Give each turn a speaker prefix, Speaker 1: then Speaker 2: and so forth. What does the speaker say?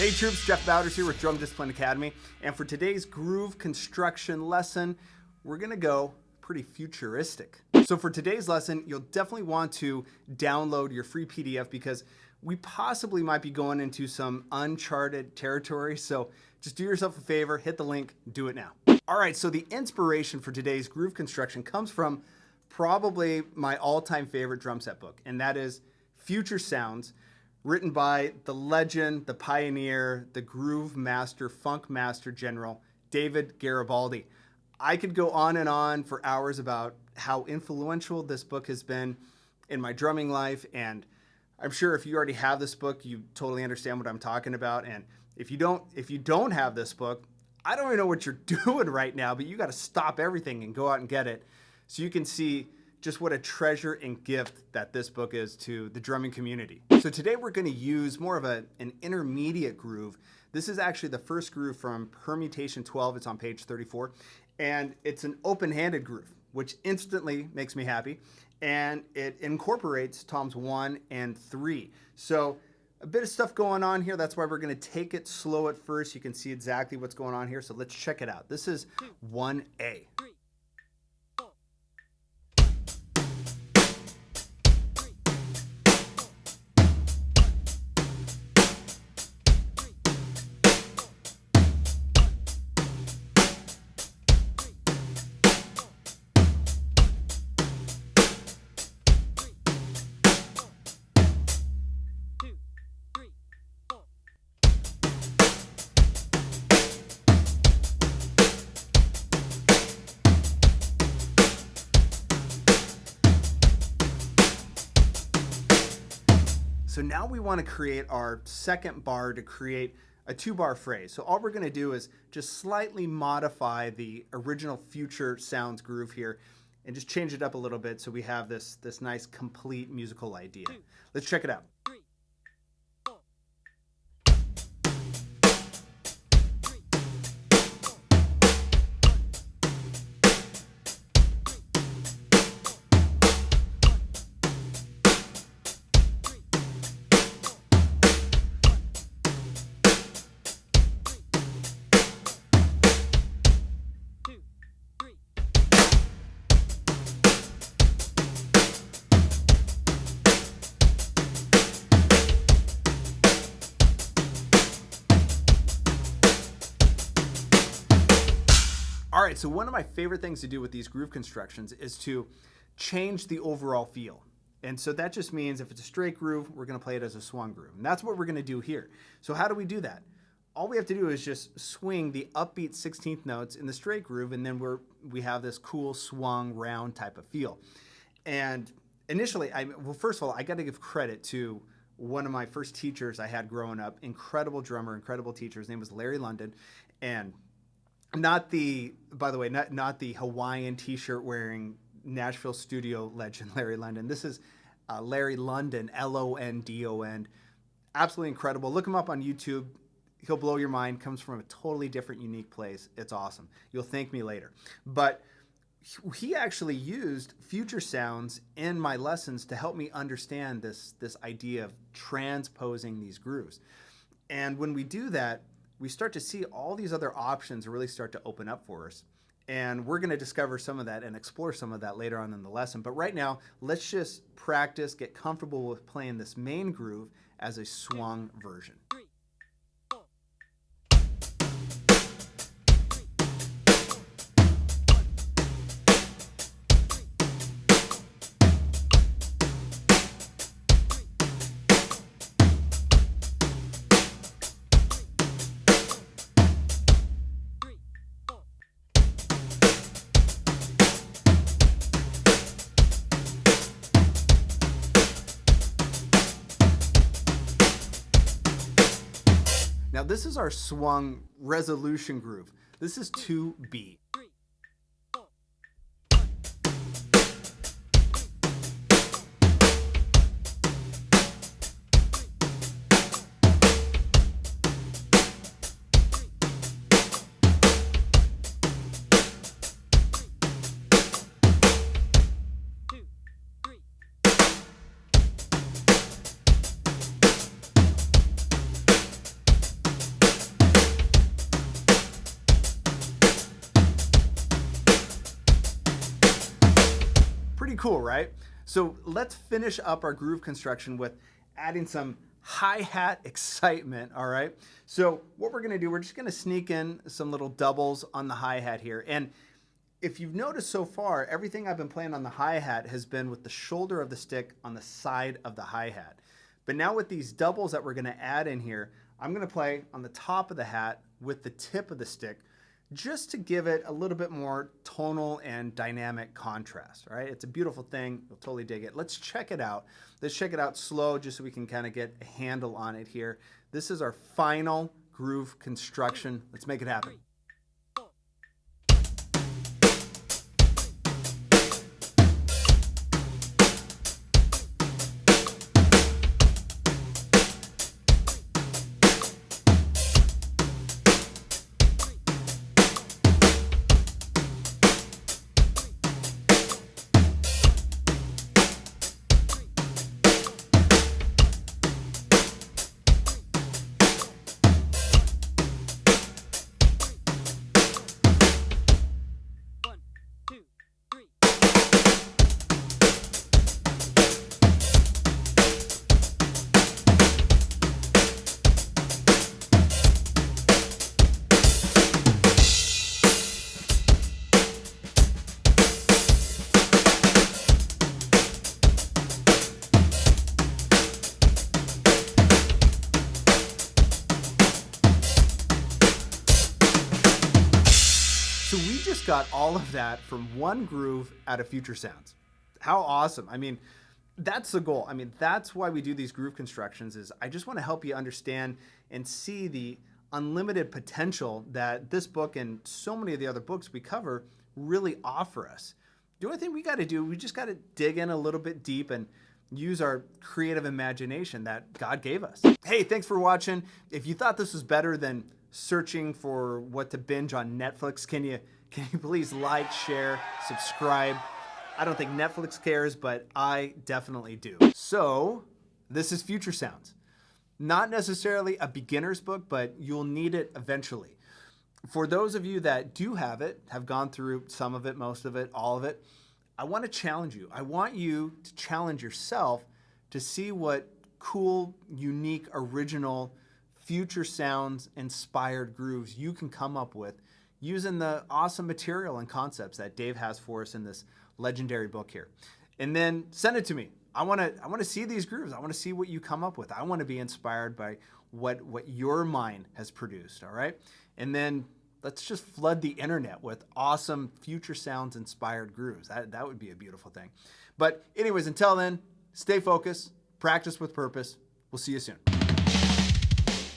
Speaker 1: Hey troops, Jeff Bowders here with Drum Discipline Academy, and for today's groove construction lesson, we're gonna go pretty futuristic. So for today's lesson, you'll definitely want to download your free PDF because we possibly might be going into some uncharted territory, so just do yourself a favor, hit the link, do it now. All right, so the inspiration for today's groove construction comes from probably my all-time favorite drum set book, and that is Future Sounds, written by the legend, the pioneer, the groove master, funk master general, David Garibaldi. I could go on and on for hours about how influential this book has been in my drumming life, and I'm sure if you already have this book, you totally understand what I'm talking about. And if you don't have this book, I don't even know what you're doing right now, but you got to stop everything and go out and get it so you can see just what a treasure and gift that this book is to the drumming community. So today we're going to use more of an intermediate groove. This is actually the first groove from Permutation 12. It's on page 34. And it's an open-handed groove, which instantly makes me happy. And it incorporates toms 1 and 3. So a bit of stuff going on here. That's why we're going to take it slow at first. You can see exactly what's going on here. So let's check it out. This is 1A. So now we want to create our second bar to create a 2-bar phrase. So all we're going to do is just slightly modify the original Future Sounds groove here and just change it up a little bit so we have this nice complete musical idea. Let's check it out. All right, so one of my favorite things to do with these groove constructions is to change the overall feel. And so that just means if it's a straight groove, we're gonna play it as a swung groove. And that's what we're gonna do here. So how do we do that? All we have to do is just swing the upbeat 16th notes in the straight groove, and then we have this cool swung round type of feel. And initially, well, first of all, I gotta give credit to one of my first teachers I had growing up, incredible drummer, incredible teacher. His name was Larry London. And not the Hawaiian t-shirt wearing Nashville studio legend, Larry London. This is Larry London, London. Absolutely incredible. Look him up on YouTube. He'll blow your mind. Comes from a totally different, unique place. It's awesome. You'll thank me later. But he actually used Future Sounds in my lessons to help me understand this idea of transposing these grooves. And when we do that, we start to see all these other options really start to open up for us. And we're going to discover some of that and explore some of that later on in the lesson. But right now, let's just practice, get comfortable with playing this main groove as a swung version. Now this is our swung resolution groove. This is 2B. Pretty cool, right? So let's finish up our groove construction with adding some hi-hat excitement, all right? So what we're gonna do, we're just gonna sneak in some little doubles on the hi-hat here. And if you've noticed so far, everything I've been playing on the hi-hat has been with the shoulder of the stick on the side of the hi-hat. But now with these doubles that we're gonna add in here, I'm gonna play on the top of the hat with the tip of the stick, just to give it a little bit more tonal and dynamic contrast, right? It's a beautiful thing. You'll totally dig it. Let's check it out. Let's check it out slow just so we can kind of get a handle on it here. This is our final groove construction. Let's make it happen. So we just got all of that from one groove out of Future Sounds. How awesome. I mean, that's the goal. I mean, that's why we do these groove constructions, is I just want to help you understand and see the unlimited potential that this book and so many of the other books we cover really offer us. The only thing we got to do, we just got to dig in a little bit deep and use our creative imagination that God gave us. Hey, thanks for watching. If you thought this was better than searching for what to binge on Netflix, can you please like, share, subscribe? I don't think Netflix cares, but I definitely do. So this is Future Sounds. Not necessarily a beginner's book, but you'll need it eventually. For those of you that do have it, have gone through some of it, most of it, all of it, I want to challenge you. I want you to challenge yourself to see what cool, unique, original Future Sounds inspired grooves you can come up with using the awesome material and concepts that Dave has for us in this legendary book here. And then send it to me. I want to see these grooves. I want to see what you come up with. I want to be inspired by what your mind has produced, all right? And then let's just flood the internet with awesome Future Sounds inspired grooves. That would be a beautiful thing. But anyways, until then, stay focused, practice with purpose. We'll see you soon.